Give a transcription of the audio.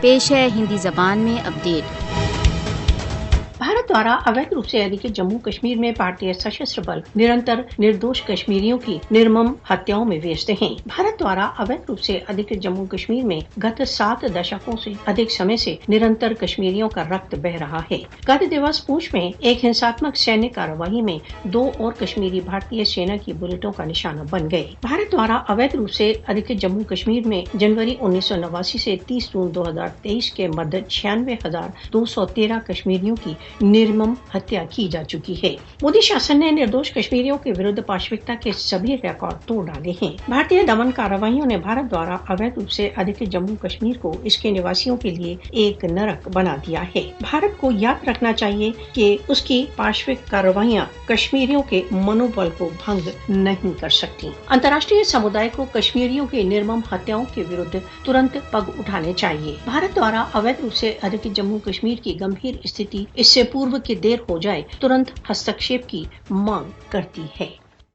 پیش ہے ہندی زبان میں اپڈیٹ۔ بھارت द्वारा अवैध रूप से अधिकृत जम्मू कश्मीर में भारतीय सशस्त्र बल निरंतर निर्दोष कश्मीरियों की निर्मम हत्याओं में व्यस्त हैं। भारत द्वारा अवैध रूप से अधिकृत जम्मू कश्मीर में गत 7 दशकों से अधिक समय से निरंतर कश्मीरियों का रक्त बह रहा है। गत दिवस पूंछ में एक हिंसात्मक सैन्य कार्रवाई में 2 और कश्मीरी भारतीय सेना की बुलेटों का निशाना बन गए। भारत द्वारा अवैध रूप से अधिकृत जम्मू कश्मीर में जनवरी 1989 से 30 जून 2023 के मध्य 96,213 कश्मीरियों की निर्मम हत्या की जा चुकी है। मोदी शासन ने निर्दोष कश्मीरियों के विरुद्ध पाशविकता के सभी रिकॉर्ड तोड़ डाले हैं। भारतीय दमन कार्रवाइयों ने भारत द्वारा अवैध रूप से अधिकृत जम्मू कश्मीर को इसके निवासियों के लिए एक नरक बना दिया है। भारत को याद रखना चाहिए कि उसकी पाशविक कार्रवाइयां कश्मीरियों के मनोबल को भंग नहीं कर सकती। अंतर्राष्ट्रीय समुदाय को कश्मीरियों की निर्मम हत्याओं के विरुद्ध तुरंत पग उठाने चाहिए। भारत द्वारा अवैध रूप से अधिकृत जम्मू कश्मीर की गंभीर स्थिति इससे पूर्व की देर हो जाए तुरंत हस्तक्षेप की मांग करती है।